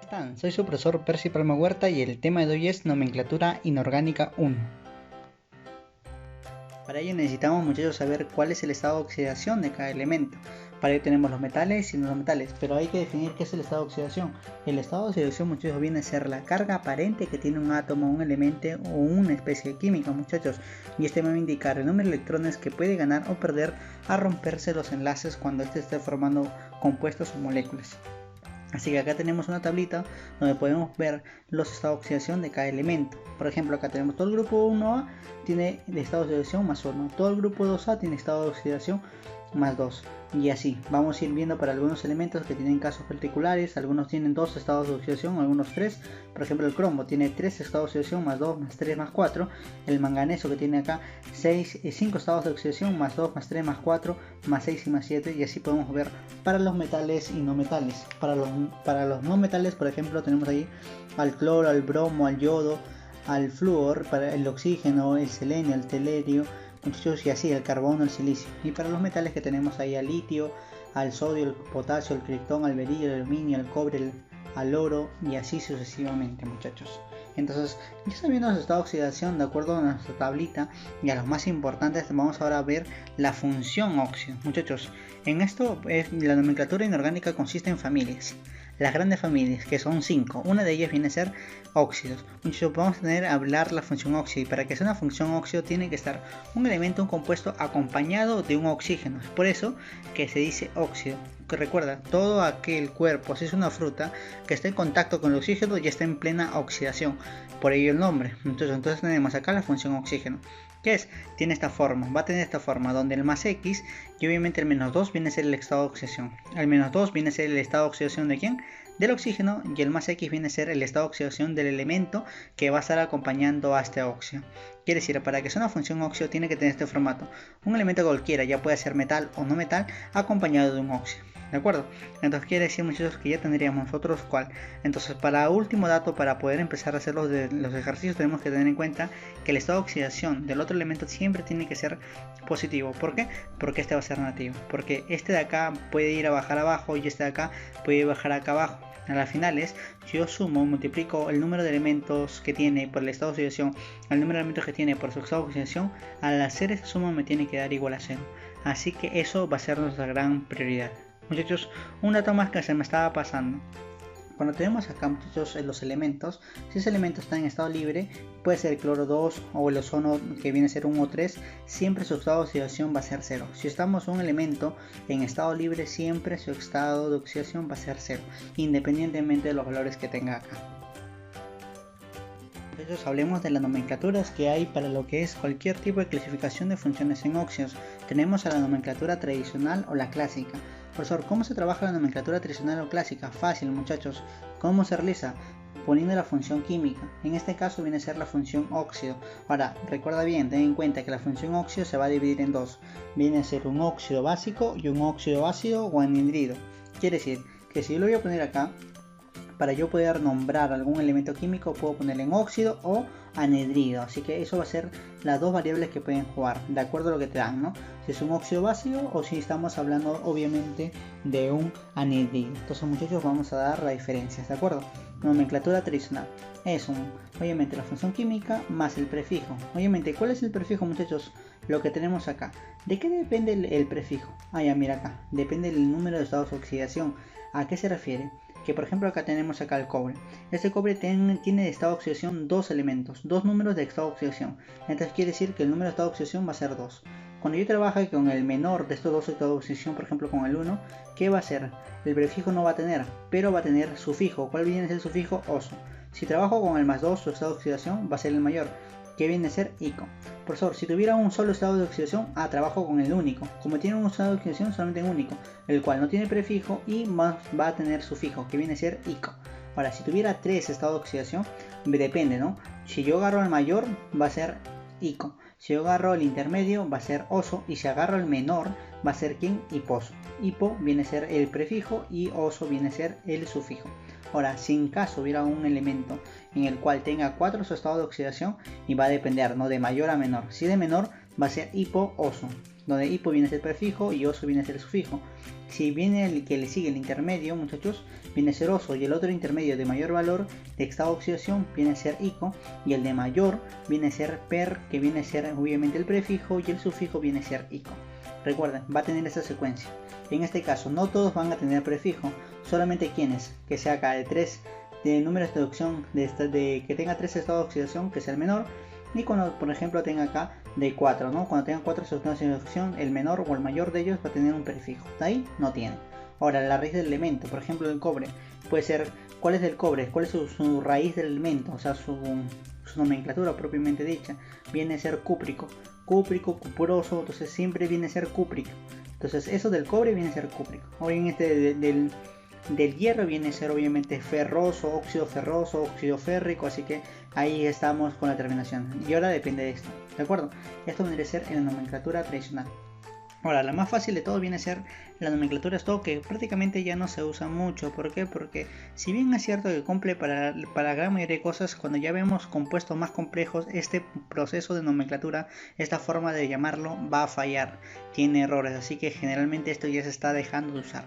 están? Soy su profesor Percy Palma Huerta y el tema de hoy es nomenclatura inorgánica 1. Para ello necesitamos, muchachos, saber cuál es el estado de oxidación de cada elemento. Para ello tenemos los metales y no los metales, pero hay que definir qué es el estado de oxidación. El estado de oxidación, muchachos, viene a ser la carga aparente que tiene un átomo, un elemento o una especie química, muchachos. Y este me va a indicar el número de electrones que puede ganar o perder al romperse los enlaces cuando este esté formando compuestos o moléculas. Así que acá tenemos una tablita donde podemos ver los estados de oxidación de cada elemento. Por ejemplo, acá tenemos todo el grupo 1A tiene el estado de oxidación más 1, todo el grupo 2A tiene estado de oxidación más 2. Y así, vamos a ir viendo para algunos elementos que tienen casos particulares, algunos tienen 2 estados de oxidación, algunos 3. Por ejemplo, el cromo tiene 3 estados de oxidación, más 2, más 3, más 4. El manganeso que tiene acá 5 estados de oxidación, más 2, más 3, más 4, más 6 y más 7. Y así podemos ver para los metales y no metales. Para los no metales, por ejemplo, tenemos ahí al cloro, al bromo, al yodo, al flúor, para el oxígeno, el selenio, el telerio, muchachos, y así el carbono, el silicio. Y para los metales que tenemos ahí al litio, al sodio, el potasio, el criptón, al berilio, el aluminio, al cobre, al oro y así sucesivamente, muchachos. Entonces, ya sabiendo los estados de oxidación de acuerdo a nuestra tablita y a los más importantes, vamos ahora a ver la función óxido. Muchachos, en esto la nomenclatura inorgánica consiste en familias. Las grandes familias, que son 5, una de ellas viene a ser óxidos. Muchachos, vamos a hablar la función óxido, y para que sea una función óxido tiene que estar un elemento, un compuesto acompañado de un oxígeno. Es por eso que se dice óxido. Que recuerda, todo aquel cuerpo, si es una fruta, que está en contacto con el oxígeno ya está en plena oxidación. Por ello el nombre. Entonces tenemos acá la función oxígeno. ¿Qué es? Tiene esta forma, va a tener esta forma, donde el más X y obviamente el menos 2 viene a ser el estado de oxidación. El menos 2 viene a ser el estado de oxidación de ¿quién? Del oxígeno, y el más X viene a ser el estado de oxidación del elemento que va a estar acompañando a este óxido. Quiere decir, para que sea una función óxido tiene que tener este formato. Un elemento cualquiera, ya puede ser metal o no metal, acompañado de un óxido. ¿De acuerdo? Entonces quiere decir, muchachos, que ya tendríamos nosotros cuál. Entonces, para último dato, para poder empezar a hacer los ejercicios, tenemos que tener en cuenta que el estado de oxidación del otro elemento siempre tiene que ser positivo. ¿Por qué? Porque este va a ser negativo. Porque este de acá puede ir a bajar abajo y este de acá puede ir a bajar acá abajo. A las finales, si yo sumo, multiplico el número de elementos que tiene por el estado de oxidación al número de elementos que tiene por su estado de oxidación, al hacer esta suma me tiene que dar igual a 0. Así que eso va a ser nuestra gran prioridad. Muchachos, un dato más que se me estaba pasando. Cuando tenemos acá, muchachos, los elementos, si ese elemento está en estado libre, puede ser el cloro 2 o el ozono que viene a ser 1 o 3, siempre su estado de oxidación va a ser 0. Si estamos un elemento en estado libre, siempre su estado de oxidación va a ser 0, independientemente de los valores que tenga acá. Entonces hablemos de las nomenclaturas que hay para lo que es cualquier tipo de clasificación de funciones en óxidos. Tenemos a la nomenclatura tradicional o la clásica. Profesor, ¿cómo se trabaja la nomenclatura tradicional o clásica? Fácil, muchachos. ¿Cómo se realiza? Poniendo la función química. En este caso viene a ser la función óxido. Ahora, recuerda bien, ten en cuenta que la función óxido se va a dividir en dos. Viene a ser un óxido básico y un óxido ácido o anhidro. Quiere decir que si yo lo voy a poner acá, para yo poder nombrar algún elemento químico puedo ponerle en óxido o anhidro, así que eso va a ser las dos variables que pueden jugar de acuerdo a lo que te dan, ¿no? Si es un óxido básico o si estamos hablando obviamente de un anhidro. Entonces, muchachos, vamos a dar las diferencias, ¿de acuerdo? Nomenclatura tradicional es obviamente la función química más el prefijo. Obviamente, ¿cuál es el prefijo, muchachos? Lo que tenemos acá. ¿De qué depende el prefijo? Ah, ya, mira acá, depende del número de estados de oxidación. ¿A qué se refiere? Que por ejemplo acá tenemos acá el cobre. Este cobre tiene de estado de oxidación dos elementos, dos números de estado de oxidación. Entonces quiere decir que el número de estado de oxidación va a ser 2. Cuando yo trabaje con el menor de estos dos estados de oxidación, por ejemplo con el 1, ¿qué va a hacer? El prefijo no va a tener, pero va a tener sufijo. ¿Cuál viene a ser el sufijo? Oso. Si trabajo con el más 2, su estado de oxidación va a ser el mayor, que viene a ser ico. Profesor, si tuviera un solo estado de oxidación, trabajo con el único. Como tiene un estado de oxidación, solamente en único, el cual no tiene prefijo y más va a tener sufijo, que viene a ser ico. Ahora, si tuviera 3 estados de oxidación, depende, ¿no? Si yo agarro al mayor, va a ser ico. Si yo agarro el intermedio, va a ser oso. Y si agarro el menor, va a ser ¿quién? Hiposo. Hipo viene a ser el prefijo y oso viene a ser el sufijo. Ahora, si en caso hubiera un elemento en el cual tenga 4 estados de oxidación, y va a depender, ¿no?, de mayor a menor. Si de menor, va a ser hipo-oso, donde hipo viene a ser prefijo y oso viene a ser sufijo. Si viene el que le sigue el intermedio, muchachos, viene a ser oso, y el otro intermedio de mayor valor de estado de oxidación viene a ser ico, y el de mayor viene a ser per, que viene a ser obviamente el prefijo, y el sufijo viene a ser ico. Recuerden, va a tener esta secuencia. En este caso no todos van a tener prefijo, solamente quienes, que sea acá de 3 de números de oxidación, que tenga 3 estados de oxidación, que sea el menor, y cuando por ejemplo tenga acá de 4, ¿no? Cuando tenga 4 estados de oxidación, el menor o el mayor de ellos va a tener un prefijo, de ahí no tiene. Ahora, la raíz del elemento, por ejemplo el cobre, puede ser, ¿cuál es el cobre? ¿Cuál es su raíz del elemento? O sea, su nomenclatura propiamente dicha, viene a ser cúprico, cuproso, entonces siempre viene a ser cúprico. Entonces eso del cobre viene a ser cúprico. Ahora en este del hierro viene a ser obviamente ferroso, óxido férrico, así que ahí estamos con la terminación. Y ahora depende de esto, ¿de acuerdo? Esto vendría a ser en la nomenclatura tradicional. Ahora, la más fácil de todo viene a ser la nomenclatura stock, que prácticamente ya no se usa mucho. ¿Por qué? Porque si bien es cierto que cumple para la gran mayoría de cosas, cuando ya vemos compuestos más complejos, este proceso de nomenclatura, esta forma de llamarlo, va a fallar, tiene errores, así que generalmente esto ya se está dejando de usar.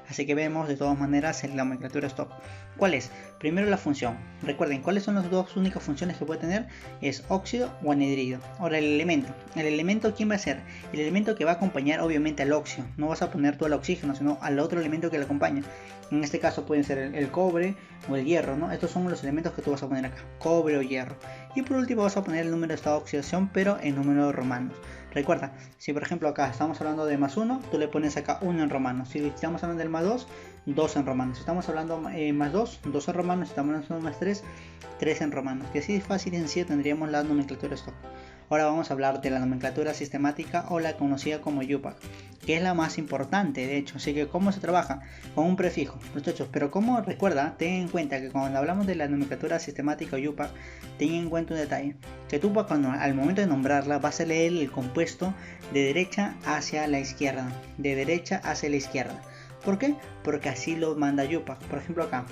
Así que vemos de todas maneras en la nomenclatura stock. ¿Cuál es? Primero la función. Recuerden, ¿cuáles son las dos únicas funciones que puede tener? Es óxido o anhidrido. Ahora el elemento. ¿El elemento quién va a ser? El elemento que va a acompañar obviamente al óxido. No vas a poner tú al oxígeno, sino al otro elemento que le acompaña. En este caso pueden ser el cobre o el hierro, ¿no? Estos son los elementos que tú vas a poner acá. Cobre o hierro. Y por último vas a poner el número de estado de oxidación, pero en números romanos. Recuerda, si por ejemplo acá estamos hablando de más 1, tú le pones acá 1 en romanos. Si estamos hablando del más 2, 2 en romanos. Si estamos hablando más 2, 2 en romanos. Si estamos hablando de más 3, 3 en romanos. Que así de fácil y sencillo tendríamos la nomenclatura stock. Ahora vamos a hablar de la nomenclatura sistemática, o la conocida como UPAC, que es la más importante de hecho. Así que ¿cómo se trabaja? Con un prefijo, muchachos. Pero como recuerda, ten en cuenta que cuando hablamos de la nomenclatura sistemática o UPAC, ten en cuenta un detalle, que tú al momento de nombrarla vas a leer el compuesto de derecha hacia la izquierda, de derecha hacia la izquierda. ¿Por qué? Porque así lo manda UPAC. Por ejemplo acá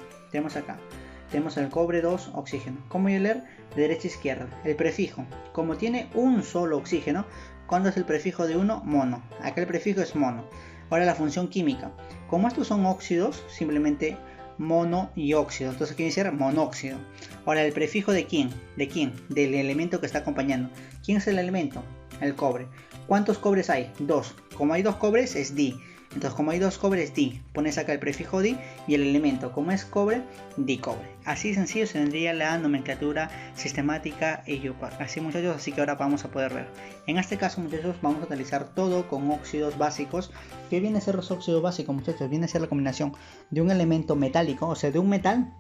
tenemos el cobre 2 oxígeno. ¿Cómo voy a leer? De derecha a izquierda. El prefijo, como tiene un solo oxígeno, ¿cuándo es el prefijo de 1? Mono. Acá el prefijo es mono. Ahora la función química. Como estos son óxidos, simplemente mono y óxido. Entonces quiere decir monóxido. Ahora el prefijo de quién? ¿De quién? Del elemento que está acompañando. ¿Quién es el elemento? El cobre. ¿Cuántos cobres hay? 2. Como hay 2 cobres es di. Entonces como hay 2 cobres, di, pones acá el prefijo di y el elemento, como es cobre, di cobre. Así sencillo se tendría la nomenclatura sistemática y UPAC. Así muchachos, así que ahora vamos a poder ver. En este caso muchachos vamos a utilizar todo con óxidos básicos. ¿Qué viene a ser los óxidos básicos muchachos? Viene a ser la combinación de un elemento metálico, o sea de un metal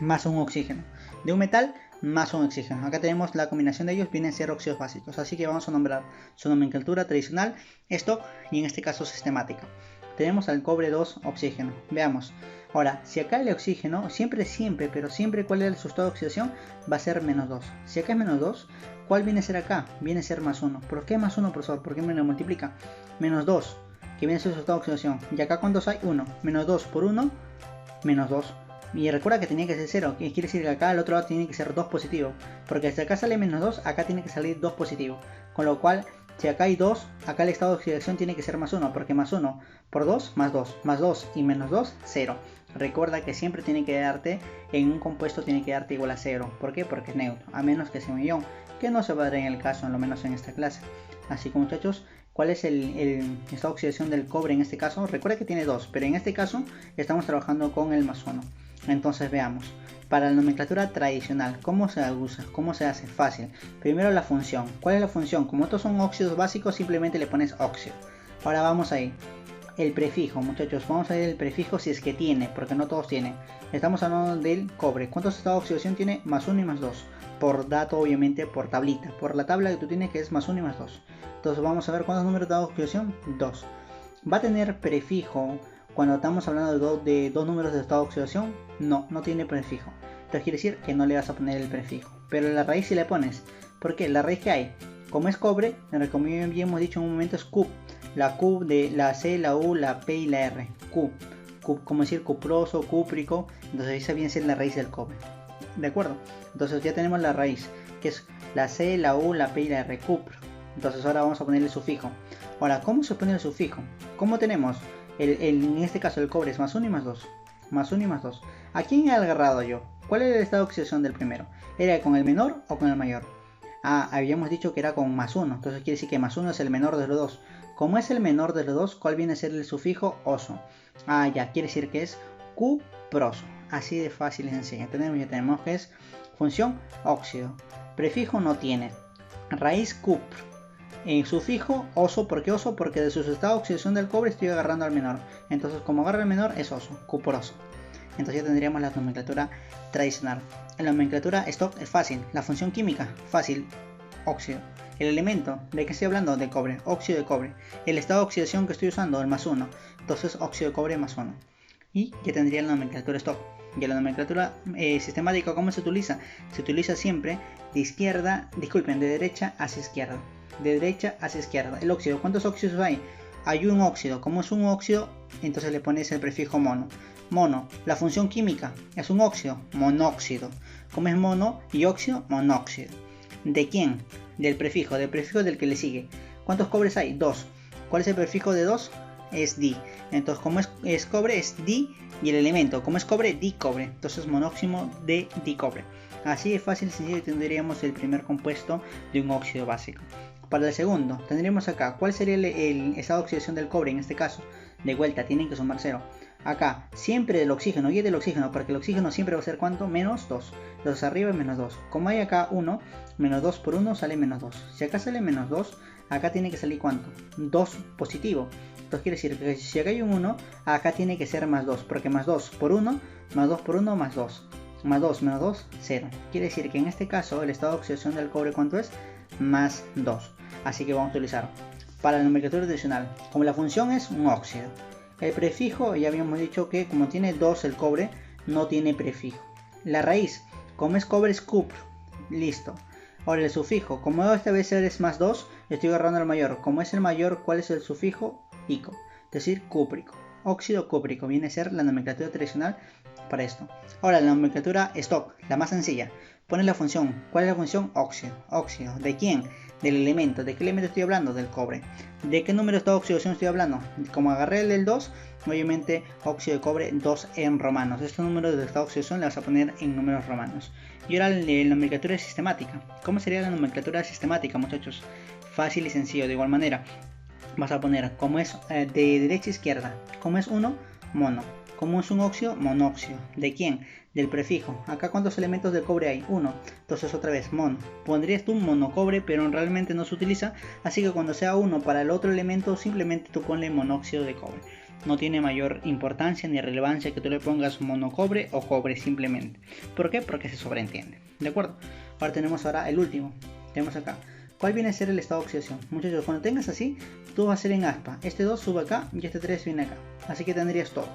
más un oxígeno. De un metal más un oxígeno. Acá tenemos la combinación de ellos, vienen a ser óxidos básicos. Así que vamos a nombrar su nomenclatura tradicional, stock, y en este caso sistemática. Tenemos al cobre 2 oxígeno. Veamos. Ahora, si acá el oxígeno, siempre, ¿cuál es su estado de oxidación? Va a ser menos 2. Si acá es menos 2, ¿cuál viene a ser acá? Viene a ser más 1. ¿Por qué más 1, profesor? ¿Por qué me lo multiplica? Menos 2, que viene a ser su estado de oxidación. Y acá ¿cuántos hay? 1. Menos 2 por 1, menos 2. Y recuerda que tenía que ser 0, que quiere decir que acá al otro lado tiene que ser 2 positivo. Porque si acá sale menos 2, acá tiene que salir 2 positivo. Con lo cual, si acá hay 2, acá el estado de oxidación tiene que ser más 1. Porque más 1 por 2, más 2. Más 2 y menos 2, 0. Recuerda que siempre tiene que darte, en un compuesto tiene que darte igual a 0. ¿Por qué? Porque es neutro. A menos que sea un ion, que no se va a dar en el caso, en lo menos en esta clase. Así que muchachos, ¿cuál es el estado de oxidación del cobre en este caso? Recuerda que tiene 2, pero en este caso estamos trabajando con el más 1. Entonces veamos, para la nomenclatura tradicional, ¿cómo se usa? ¿Cómo se hace? Fácil. Primero la función. ¿Cuál es la función? Como estos son óxidos básicos, simplemente le pones óxido. Ahora vamos ahí. El prefijo, muchachos, vamos a ver el prefijo si es que tiene, porque no todos tienen. Estamos hablando del cobre. ¿Cuántos estados de oxidación tiene? Más 1 y más 2. Por dato, obviamente, por tablita. Por la tabla que tú tienes, que es más 1 y más 2. Entonces vamos a ver cuántos números de estados de oxidación. 2. ¿Va a tener prefijo cuando estamos hablando de dos números de estado de oxidación? No, no tiene prefijo. Entonces quiere decir que no le vas a poner el prefijo. Pero la raíz sí le pones. ¿Por qué? La raíz que hay, como es cobre, como bien hemos dicho en un momento, es Q. La Q de la C, la U, la P y la R. Q. Como decir cuproso, cúprico. Entonces esa viene a ser la raíz del cobre. ¿De acuerdo? Entonces ya tenemos la raíz, que es la C, la U, la P y la R. Cupro. Entonces ahora vamos a poner el sufijo. Ahora, ¿cómo se pone el sufijo? ¿Cómo tenemos? En este caso el cobre es más 1 y más 2. más 1 y más 2. ¿A quién he agarrado yo? ¿Cuál era el estado de oxidación del primero? ¿Era con el menor o con el mayor? Habíamos dicho que era con más 1, entonces quiere decir que más 1 es el menor de los dos. Como es el menor de los dos, ¿cuál viene a ser el sufijo oso? Ya, quiere decir que es cuproso. Así de fácil y sencillo. Ya tenemos que es función óxido. Prefijo no tiene. Raíz cupro. Sufijo oso. ¿Por qué oso? Porque de su estado de oxidación del cobre estoy agarrando al menor. Entonces como agarra el menor es oso, cuproso. Entonces ya tendríamos la nomenclatura tradicional. La nomenclatura stock es fácil. La función química, fácil, óxido. El elemento, ¿de qué estoy hablando? De cobre, óxido de cobre. El estado de oxidación que estoy usando, el más 1. Entonces óxido de cobre más 1. Y ya tendría la nomenclatura stock. Y la nomenclatura sistemática, ¿cómo se utiliza? Se utiliza siempre de derecha hacia izquierda. De derecha hacia izquierda. El óxido, ¿cuántos óxidos hay? Hay un óxido. Como es un óxido, entonces le pones el prefijo mono. Mono, la función química es un óxido, monóxido. Como es mono y óxido, monóxido. ¿De quién? Del prefijo del que le sigue. ¿Cuántos cobres hay? 2. ¿Cuál es el prefijo de 2? Es di. Entonces, como es cobre, es di. Y el elemento, como es cobre, dicobre. Entonces, monóxido de dicobre. Así de fácil y sencillo tendríamos el primer compuesto de un óxido básico. Para el segundo, tendríamos acá, ¿cuál sería el estado de oxidación del cobre en este caso? De vuelta, tienen que sumar 0. Acá, siempre del oxígeno, y es del oxígeno, porque el oxígeno siempre va a ser ¿cuánto? Menos 2. Entonces arriba es menos 2. Como hay acá 1, menos 2 por 1 sale menos 2. Si acá sale menos 2, acá tiene que salir ¿cuánto? 2 positivo. Entonces quiere decir que si acá hay un 1, acá tiene que ser más 2, porque más 2 por 1, más 2 por 1, más 2. Más 2 menos 2, 0. Quiere decir que en este caso el estado de oxidación del cobre ¿cuánto es? Más 2. Así que vamos a utilizar para la nomenclatura tradicional. Como la función es un óxido. El prefijo, ya habíamos dicho que como tiene 2 el cobre, no tiene prefijo. La raíz, como es cobre es cupro. Listo. Ahora el sufijo, como esta vez es más 2, estoy agarrando el mayor. Como es el mayor, ¿cuál es el sufijo? Ico. Es decir, cúprico. Óxido cúprico viene a ser la nomenclatura tradicional para esto. Ahora la nomenclatura stock, la más sencilla. Pones la función. ¿Cuál es la función? Óxido. Óxido. ¿De quién? Del elemento. ¿De qué elemento estoy hablando? Del cobre. ¿De qué número de estado de oxidación estoy hablando? Como agarré el del 2, obviamente óxido de cobre 2 en romanos. Este número de estado de oxidación le vas a poner en números romanos. Y ahora la nomenclatura sistemática. ¿Cómo sería la nomenclatura sistemática, muchachos? Fácil y sencillo. De igual manera, vas a poner como es de derecha a izquierda. Como es 1, mono. Como es un óxido, monóxido. ¿De quién? Del prefijo. Acá ¿cuántos elementos de cobre hay? 1. Entonces otra vez mono. Pondrías tú monocobre, pero realmente no se utiliza. Así que cuando sea 1 para el otro elemento, simplemente tú ponle monóxido de cobre. No tiene mayor importancia ni relevancia que tú le pongas monocobre o cobre simplemente. ¿Por qué? Porque se sobreentiende. ¿De acuerdo? Ahora tenemos el último. Tenemos acá. ¿Cuál viene a ser el estado de oxidación? Muchachos, cuando tengas así, tú vas a hacer en aspa. Este 2 sube acá y este 3 viene acá. Así que tendrías todo.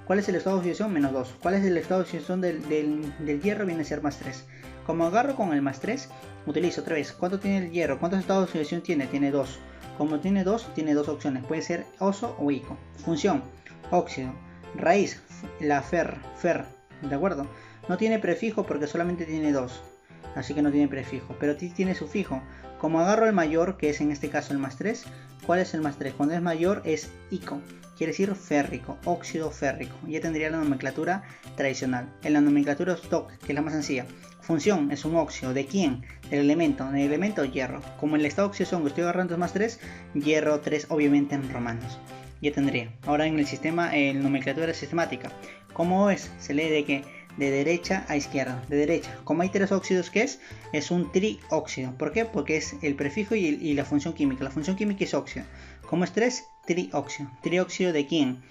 ¿Cuál es el estado de oxidación? Menos 2. ¿Cuál es el estado de oxidación del hierro? Viene a ser más 3. Como agarro con el más 3, utilizo otra vez. ¿Cuánto tiene el hierro? ¿Cuántos estados de oxidación tiene? Tiene 2. Como tiene 2, tiene dos opciones. Puede ser oso o ico. Función, óxido. Raíz, la fer. ¿De acuerdo? No tiene prefijo porque solamente tiene 2. Así que no tiene prefijo. Pero tiene sufijo. Como agarro el mayor, que es en este caso el más 3. ¿Cuál es el más 3? Cuando es mayor es ico. Quiere decir férrico, óxido férrico. Ya tendría la nomenclatura tradicional. En la nomenclatura stock, que es la más sencilla. Función es un óxido. ¿De quién? Del elemento. En el elemento hierro. Como el estado de oxidación que estoy agarrando es más 3, hierro 3 obviamente en romanos. Ya tendría. Ahora en el sistema, en nomenclatura sistemática. ¿Cómo es? Se lee de qué? De derecha a izquierda. De derecha. Como hay 3 óxidos, ¿qué es? Es un trióxido. ¿Por qué? Porque es el prefijo y la función química. La función química es óxido. Como es 3, trióxido. ¿Trióxido de quién?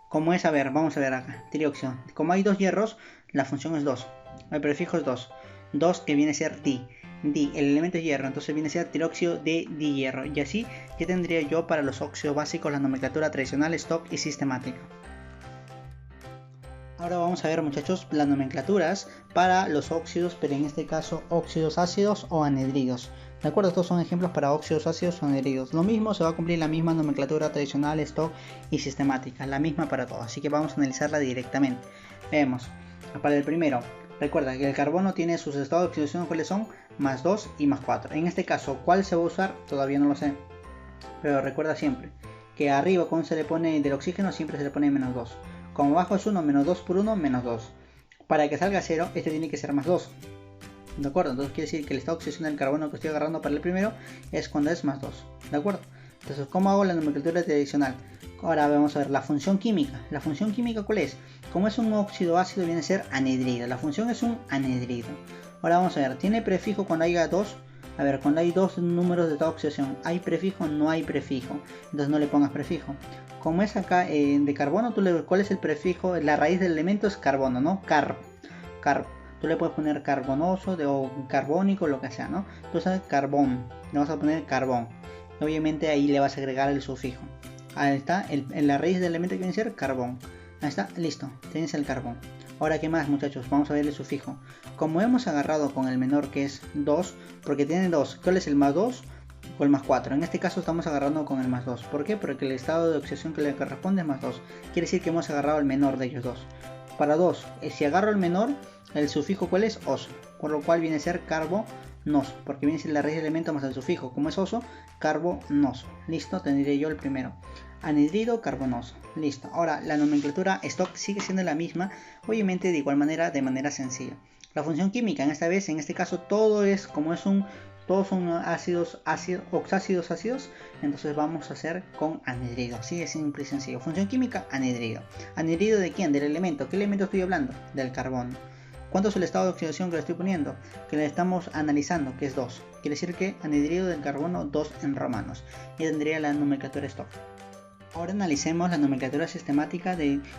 Como es, a ver, vamos a ver acá. Trióxido. Como hay 2 hierros, la función es 2. El prefijo es 2. 2 que viene a ser di. Di, el elemento es hierro, entonces viene a ser trióxido de dihierro. Y así ya tendría yo para los óxidos básicos la nomenclatura tradicional, stock y sistemática. Ahora vamos a ver, muchachos, las nomenclaturas para los óxidos, pero en este caso óxidos ácidos o anhidridos. De acuerdo, estos son ejemplos para óxidos ácidos o anhidridos. Lo mismo, se va a cumplir la misma nomenclatura tradicional, stock y sistemática, la misma para todos, así que vamos a analizarla directamente. Vemos, para el primero, recuerda que el carbono tiene sus estados de oxidación, ¿cuáles son? Más 2 y más 4. En este caso, ¿cuál se va a usar? Todavía no lo sé, pero recuerda siempre que arriba cuando se le pone del oxígeno siempre se le pone menos 2. Como abajo es 1, menos 2 por 1, menos 2. Para que salga 0, este tiene que ser más 2. ¿De acuerdo? Entonces quiere decir que el estado de oxidación del carbono que estoy agarrando para el primero es cuando es más 2. ¿De acuerdo? Entonces, ¿cómo hago la nomenclatura tradicional? Ahora vamos a ver la función química. ¿La función química cuál es? Como es un óxido ácido, viene a ser anhidrido. La función es un anhidrido. Ahora vamos a ver, ¿tiene prefijo cuando haya 2? A ver, cuando hay 2 números de estado de oxidación, ¿hay prefijo? No hay prefijo. Entonces no le pongas prefijo. Como es acá de carbono, ¿cuál es el prefijo? La raíz del elemento es carbono, ¿no? Carbo. Tú le puedes poner carbonoso o carbónico, lo que sea, ¿no? Entonces carbón, le vas a poner carbón. Obviamente ahí le vas a agregar el sufijo. Ahí está, en la raíz del elemento que viene a ser carbón. Ahí está, listo, tienes el carbón. Ahora, ¿qué más, muchachos? Vamos a ver el sufijo. Como hemos agarrado con el menor, que es 2, porque tiene 2, ¿cuál es el más 2? O el más 4. En este caso estamos agarrando con el más 2. ¿Por qué? Porque el estado de oxidación que le corresponde es más 2. Quiere decir que hemos agarrado el menor de ellos dos. Para 2, si agarro el menor, el sufijo ¿cuál es? Oso. Por lo cual viene a ser carbonoso. Porque viene a ser la raíz del elemento más el sufijo. Como es oso, carbonoso. Listo, tendré yo el primero. Anhidrido carbonoso. Listo. Ahora la nomenclatura stock sigue siendo la misma. Obviamente de igual manera, de manera sencilla. La función química en este caso todo es como es todos son oxácidos ácidos, entonces vamos a hacer con anhidrido, así de simple y sencillo. Función química, anhidrido. ¿Anhidrido de quién? Del elemento. ¿Qué elemento estoy hablando? Del carbono. ¿Cuánto es el estado de oxidación que le estoy poniendo? Que le estamos analizando, que es 2. Quiere decir que anhidrido del carbono 2 en romanos. Y tendría la nomenclatura stock. Ahora analicemos la nomenclatura sistemática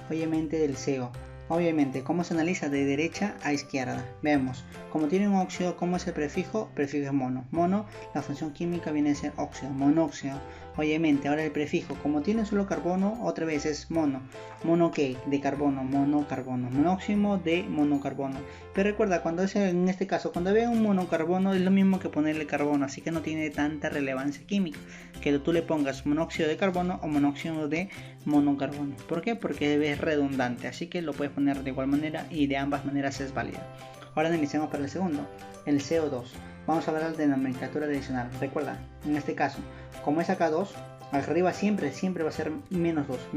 obviamente del CO. Obviamente, ¿cómo se analiza? De derecha a izquierda. Vemos, como tiene un óxido, ¿cómo es el prefijo? Prefijo es mono. Mono, la función química viene a ser óxido, monóxido. Obviamente, ahora el prefijo, como tiene solo carbono, otra vez es mono. ¿Mono qué? De carbono, monocarbono. Monóxido de monocarbono. Pero recuerda, cuando es en este caso, cuando ve un monocarbono es lo mismo que ponerle carbono, así que no tiene tanta relevancia química. Que tú le pongas monóxido de carbono o monóxido de monocarbono. ¿Por qué? Porque es redundante, así que lo puedes poner de igual manera y de ambas maneras es válida. Ahora analicemos para el segundo, el CO2. Vamos a hablar de nomenclatura adicional. Recuerda, en este caso, como es acá 2, acá arriba siempre va a ser menos 2 y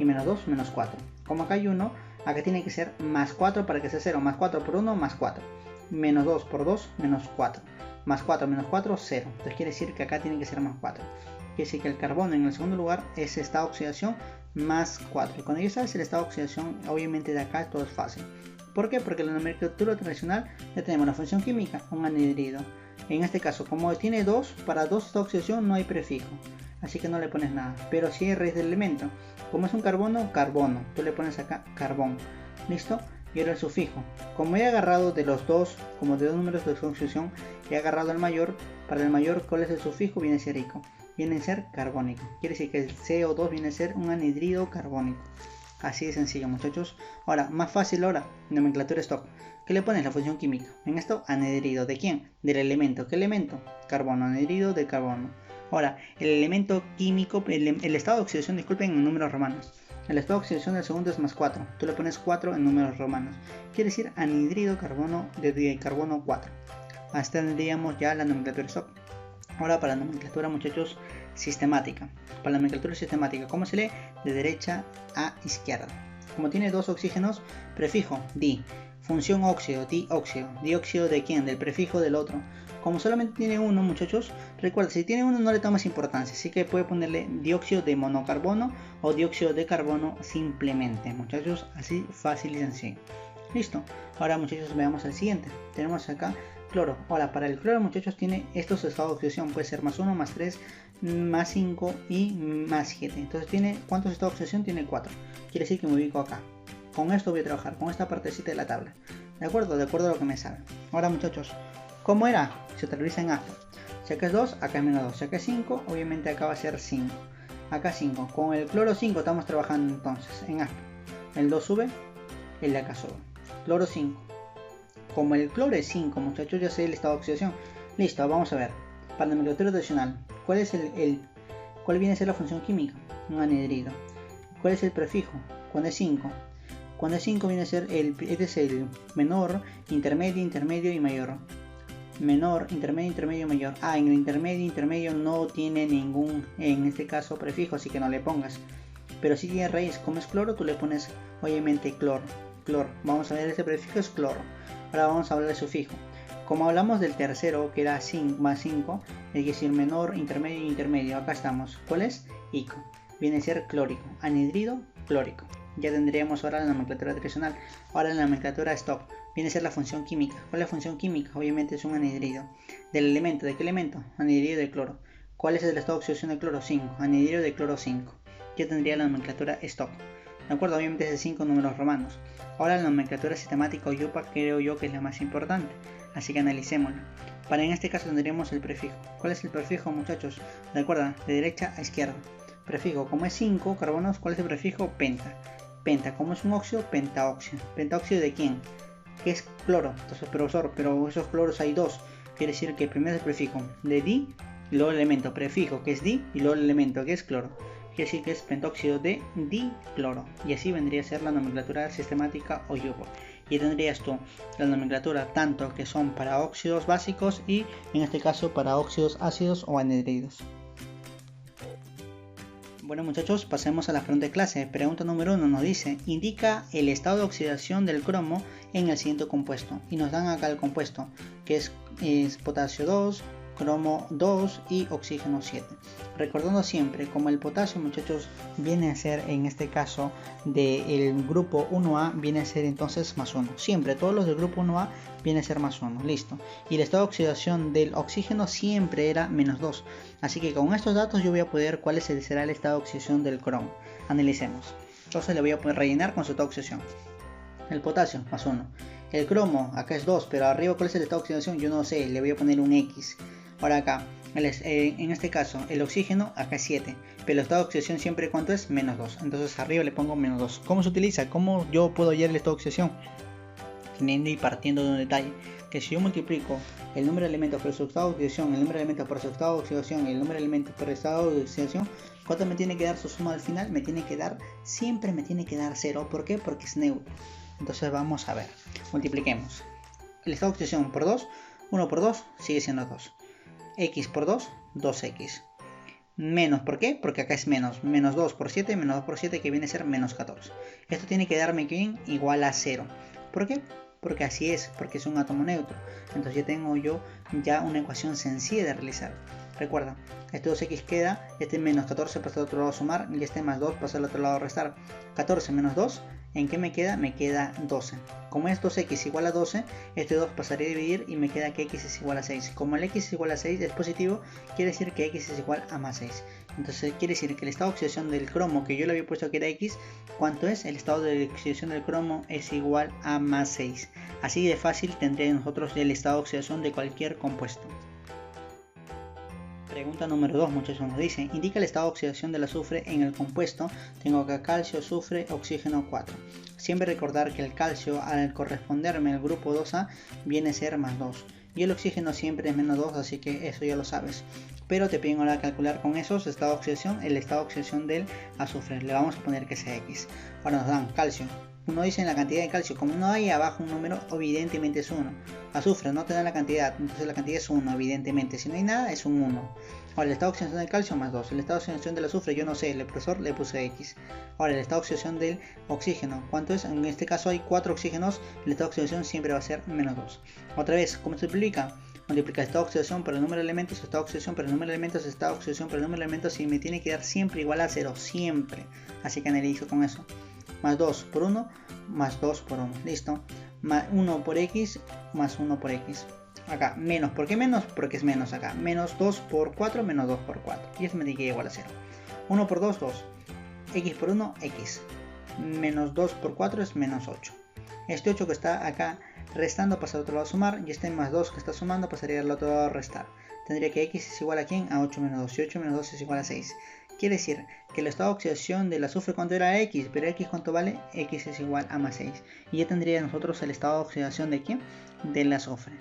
menos 2, menos 4. Como acá hay 1, acá tiene que ser más 4 para que sea 0, más 4 por 1, más 4. Menos 2 por 2, menos 4. Más 4 menos 4, 0. Entonces quiere decir que acá tiene que ser más 4. Quiere decir que el carbono en el segundo lugar es estado de oxidación más 4. Y cuando ya sabes el estado de oxidación, obviamente de acá todo es fácil. ¿Por qué? Porque en la nomenclatura tradicional ya tenemos la función química, un anhidrido. En este caso, como tiene 2, para 2 esta oxidación no hay prefijo. Así que no le pones nada. Pero sí hay raíz del elemento. Como es un carbono, carbono. Tú le pones acá carbón. ¿Listo? Y ahora el sufijo. Como he agarrado de los dos, como de dos números de oxidación, he agarrado el mayor. Para el mayor, ¿cuál es el sufijo? Viene a ser rico. Viene a ser carbónico. Quiere decir que el CO2 viene a ser un anhidrido carbónico. Así de sencillo, muchachos. Ahora, más fácil ahora, nomenclatura stock. ¿Qué le pones? La función química. En esto, anhidrido. ¿De quién? Del elemento. ¿Qué elemento? Carbono. Anhidrido de carbono. Ahora, el elemento químico, el estado de oxidación, disculpen, en números romanos. El estado de oxidación del segundo es más 4. Tú le pones 4 en números romanos. Quiere decir anhidrido carbono de carbono 4. Hasta tendríamos ya la nomenclatura stock. Ahora para la nomenclatura, muchachos, sistemática. Para la nomenclatura sistemática, ¿cómo se lee? De derecha a izquierda. Como tiene dos oxígenos, prefijo di. Función óxido, dióxido. ¿Dióxido de quién? Del prefijo del otro. Como solamente tiene uno, muchachos, recuerda, si tiene uno no le tomas importancia, así que puede ponerle dióxido de monocarbono o dióxido de carbono simplemente, muchachos, así fácil y sencillo. Listo. Ahora, muchachos, veamos el siguiente. Tenemos acá cloro. Ahora, para el cloro, muchachos, tiene estos estados de oxidación. Puede ser más 1, más 3, más 5 y más 7. Entonces, ¿tiene cuántos estados de oxidación? Tiene 4. Quiere decir que me ubico acá. Con esto voy a trabajar, con esta partecita de la tabla. ¿De acuerdo? De acuerdo a lo que me sale. Ahora, muchachos, ¿cómo era? Se utiliza en aspa. Si acá es 2, acá es menos 2. Si acá es 5, obviamente acá va a ser 5. Acá 5. Con el cloro 5 estamos trabajando entonces en aspa. El 2 sube, el de acá sube. Cloro 5. Como el cloro es 5, muchachos, ya sé el estado de oxidación. Listo, vamos a ver. Para la nomenclatura tradicional, ¿cuál viene a ser la función química? Un anhidrido. ¿Cuál es el prefijo? Cuando es 5. Cuando es 5 viene a ser este es el menor, intermedio, intermedio y mayor. Menor, intermedio, intermedio, mayor. En el intermedio no tiene ningún, en este caso, prefijo, así que no le pongas. pero si tiene raíz, como es cloro, tú le pones obviamente cloro. Vamos a ver, este prefijo es cloro. Ahora vamos a hablar del sufijo. Como hablamos del tercero, que era más 5, es decir, menor, intermedio y intermedio, acá estamos. ¿Cuál es? Ico. Viene a ser clórico, anhidrido, clórico. Ya tendríamos ahora la nomenclatura tradicional. Ahora la nomenclatura stock viene a ser la función química. ¿Cuál es la función química? Obviamente es un anhidrido. Del elemento, ¿de qué elemento? Anhidrido de cloro. ¿Cuál es el estado de oxidación de cloro? 5. Anhidrido de cloro 5. Ya tendría la nomenclatura stock. ¿De acuerdo? Obviamente es de 5 números romanos. Ahora la nomenclatura sistemática o IUPAC creo yo que es la más importante. Así que analicémosla. Para en este caso tendríamos el prefijo. ¿Cuál es el prefijo, muchachos? Recuerda, de derecha a izquierda. Prefijo, como es 5 carbonos, ¿cuál es el prefijo? Penta. Penta, como es un óxido, pentaóxido. ¿Pentaóxido de quién? Que es cloro. Entonces, profesor, pero esos cloros hay dos. Quiere decir que primero es el prefijo de di y luego el elemento. Prefijo que es di y luego el elemento que es cloro. Quiere decir que es pentóxido de dicloro. Y así vendría a ser la nomenclatura sistemática o IUPAC. Y tendrías tú la nomenclatura tanto que son para óxidos básicos y en este caso para óxidos ácidos o anhidridos. Bueno muchachos, pasemos a la pregunta de clase. Pregunta número 1 nos dice, indica el estado de oxidación del cromo en el siguiente compuesto. Y nos dan acá el compuesto, que es potasio 2, cromo 2 y oxígeno 7. Recordando siempre, como el potasio muchachos viene a ser en este caso del grupo 1A, viene a ser entonces más 1. Siempre, todos los del grupo 1A viene a ser más 1, listo. Y el estado de oxidación del oxígeno siempre era menos 2. Así que con estos datos yo voy a poder cuál será el estado de oxidación del cromo. Analicemos. Entonces le voy a poder rellenar con su estado de oxidación. El potasio, más 1. El cromo, acá es 2, pero arriba cuál es el estado de oxidación, yo no sé, le voy a poner un X. Ahora acá, en este caso, el oxígeno, acá es 7, pero el estado de oxidación siempre ¿cuánto es? Menos 2. Entonces arriba le pongo menos 2. ¿Cómo se utiliza? ¿Cómo yo puedo hallar el estado de oxidación? Teniendo y partiendo de un detalle, que si yo multiplico el número de elementos por su estado de oxidación, el número de elementos por su estado de oxidación y el número de elementos por el estado de oxidación, ¿cuánto me tiene que dar su suma al final? Siempre me tiene que dar 0. ¿Por qué? Porque es neutro. Entonces vamos a ver, multipliquemos. El estado de oxidación por 2, 1 por 2 sigue siendo 2. X por 2, 2x. Menos, ¿por qué? Porque acá es menos. Menos 2 por 7, menos 2 por 7 que viene a ser menos 14. Esto tiene que darme ¿quién? Igual a 0. ¿Por qué? Porque así es, porque es un átomo neutro. Entonces ya tengo yo una ecuación sencilla de realizar. Recuerda, este 2x queda, este menos 14 pasa al otro lado a sumar y este más 2 pasa al otro lado a restar. 14 menos 2, ¿en qué me queda? Me queda 12. Como es 2x igual a 12, este 2 pasaría a dividir y me queda que x es igual a 6. Como el x es igual a 6 es positivo, quiere decir que x es igual a más 6. Entonces quiere decir que el estado de oxidación del cromo, que yo le había puesto que era x, ¿cuánto es? El estado de oxidación del cromo es igual a más 6. Así de fácil tendría nosotros el estado de oxidación de cualquier compuesto. Pregunta número 2 muchachos, nos dice, indica el estado de oxidación del azufre en el compuesto. Tengo acá calcio, azufre, oxígeno 4. Siempre recordar que el calcio al corresponderme al grupo 2A viene a ser más 2. Y el oxígeno siempre es menos 2, así que eso ya lo sabes. Pero te piden ahora calcular con esos estado de oxidación, el estado de oxidación del azufre. Le vamos a poner que sea X. Ahora nos dan calcio. Uno dice en la cantidad de calcio, como no hay abajo un número, evidentemente es 1. Azufre no te dan la cantidad, entonces la cantidad es 1, evidentemente. Si no hay nada, es un 1. Ahora el estado de oxidación del calcio más 2. El estado de oxidación del azufre, yo no sé, el profesor le puse X. Ahora el estado de oxidación del oxígeno, ¿cuánto es? En este caso hay 4 oxígenos, el estado de oxidación siempre va a ser menos 2. Otra vez, ¿cómo se multiplica? Multiplica el estado de oxidación por el número de elementos, estado de oxidación por el número de elementos, estado de oxidación por el número de elementos, y me tiene que dar siempre igual a 0, siempre. Así que analizo con eso. Más 2 por 1, más 2 por 1, listo. Más 1 por x, más 1 por x. Acá, menos, ¿por qué menos? Porque es menos acá. Menos 2 por 4, menos 2 por 4. Y eso me tiene que igual a 0. 1 por 2, 2. X por 1, x. Menos 2 por 4 es menos 8. Este 8 que está acá restando pasa al otro lado a sumar. Y este más 2 que está sumando pasaría al otro lado a restar. Tendría que x es igual a ¿quién? A 8 menos 2. Y 8 menos 2 es igual a 6. Quiere decir que el estado de oxidación del azufre, ¿cuánto era? X, pero X ¿cuánto vale? X es igual a más 6. Y ya tendría nosotros el estado de oxidación de ¿quién? Del azufre.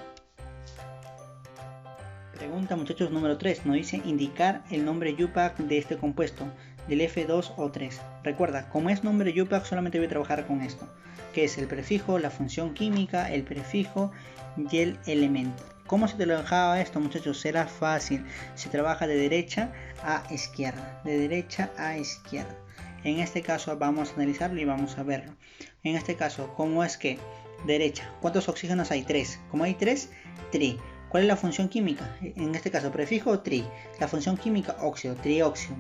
Pregunta muchachos número 3, nos dice indicar el nombre IUPAC de este compuesto, del F2O3. Recuerda, como es nombre IUPAC solamente voy a trabajar con esto, que es el prefijo, la función química, el prefijo y el elemento. ¿Cómo se trabajaba esto muchachos? Será fácil, se trabaja de derecha a izquierda, de derecha a izquierda. En este caso vamos a analizarlo y vamos a verlo. En este caso, ¿cómo es que derecha? ¿Cuántos oxígenos hay? 3. Como hay 3, tri. ¿Cuál es la función química? En este caso, prefijo tri. La función química, óxido, trióxido.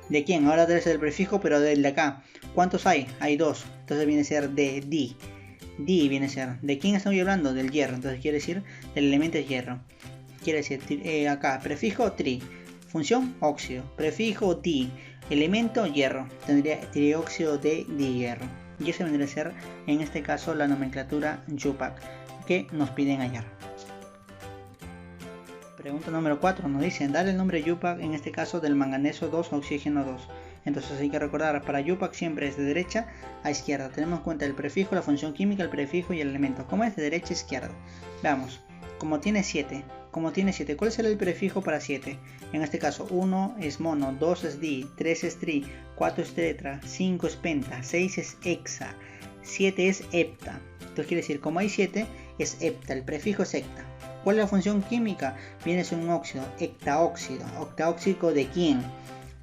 ¿De quién? Ahora debe ser el prefijo, pero del de acá. ¿Cuántos hay? Hay 2. Entonces viene a ser de di. Di viene a ser. ¿De quién estamos hablando? Del hierro. Entonces quiere decir del elemento hierro. Quiere decir acá, prefijo tri. Función óxido. Prefijo di. Elemento hierro. Tendría trióxido de dihierro. Y ese vendría a ser, en este caso, la nomenclatura YUPAC que nos piden hallar. Pregunta número 4 nos dicen, dar el nombre YUPAC, en este caso del manganeso 2, oxígeno 2. Entonces hay que recordar, para YUPAC siempre es de derecha a izquierda. Tenemos en cuenta el prefijo, la función química, el prefijo y el elemento. ¿Cómo es de derecha a izquierda? Veamos, como tiene 7, ¿cuál será el prefijo para 7? En este caso 1 es mono, 2 es di, 3 es tri, 4 es tetra, 5 es penta, 6 es hexa, 7 es hepta. Entonces quiere decir, como hay 7, es hepta, el prefijo es hepta. ¿Cuál es la función química? Viene a ser un óxido, hectaóxido. ¿Octaóxido de quién?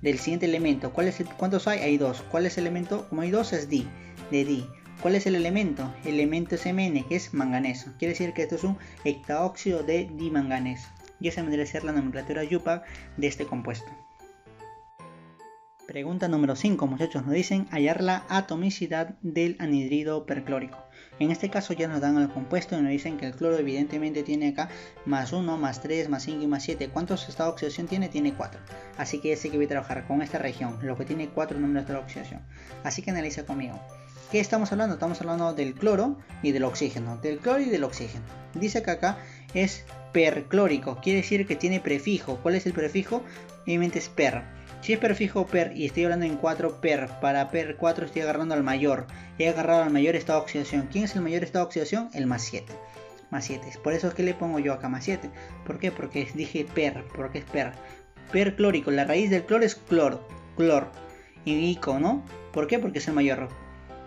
Del siguiente elemento. ¿Cuántos hay? Hay 2. ¿Cuál es el elemento? Como hay 2 es di, de di. ¿Cuál es el elemento? El elemento es Mn, que es manganeso. Quiere decir que esto es un hectaóxido de dimanganeso. Y esa vendría a ser la nomenclatura YUPAC de este compuesto. Pregunta número 5, muchachos, nos dicen hallar la atomicidad del anhidrido perclórico. En este caso ya nos dan el compuesto y nos dicen que el cloro evidentemente tiene acá más 1, más 3, más 5 y más 7. ¿Cuántos estados de oxidación tiene? Tiene 4. Así que ya sé que voy a trabajar con esta región, lo que tiene 4 números de oxidación. Así que analiza conmigo. ¿Qué estamos hablando? Estamos hablando del cloro y del oxígeno. Del cloro y del oxígeno. Dice que acá es perclórico, quiere decir que tiene prefijo. ¿Cuál es el prefijo? Obviamente es per. Si es prefijo per y estoy hablando en 4 per, para per 4 estoy agarrando al mayor. He agarrado al mayor estado de oxidación. ¿Quién es el mayor estado de oxidación? El más 7. Más 7. Por eso es que le pongo yo acá más 7. ¿Por qué? Porque dije per, porque es per. Perclórico, la raíz del cloro es clor. Y ico, ¿no? ¿Por qué? Porque es el mayor.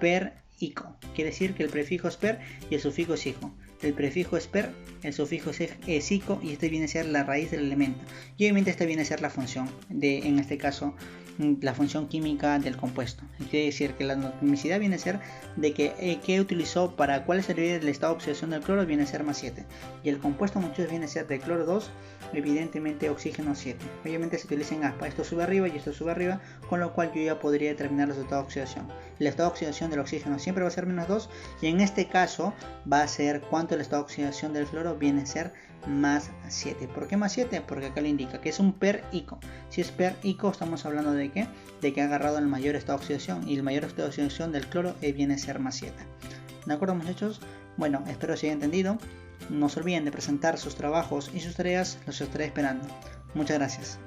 Per-ico. Quiere decir que el prefijo es per y el sufijo es ico. El prefijo es per, el sufijo es ico y este viene a ser la raíz del elemento. Y obviamente esta viene a ser la función, en este caso, la función química del compuesto. Quiere decir que la atomicidad viene a ser de que utilizó para cuál sería el estado de oxidación del cloro, viene a ser más 7. Y el compuesto muchos viene a ser de cloro 2, evidentemente oxígeno 7. Obviamente se utilizan aspa, esto sube arriba y esto sube arriba, con lo cual yo ya podría determinar el estado de oxidación. El estado de oxidación del oxígeno siempre va a ser menos 2 y en este caso va a ser cuánto el estado de oxidación del cloro viene a ser más 7. ¿Por qué más 7? Porque acá le indica que es un per-ico. Si es per-ico estamos hablando de qué? De que ha agarrado el mayor estado de oxidación y el mayor estado de oxidación del cloro viene a ser más 7. ¿De acuerdo, muchachos? Bueno, espero se haya entendido. No se olviden de presentar sus trabajos y sus tareas, los estaré esperando. Muchas gracias.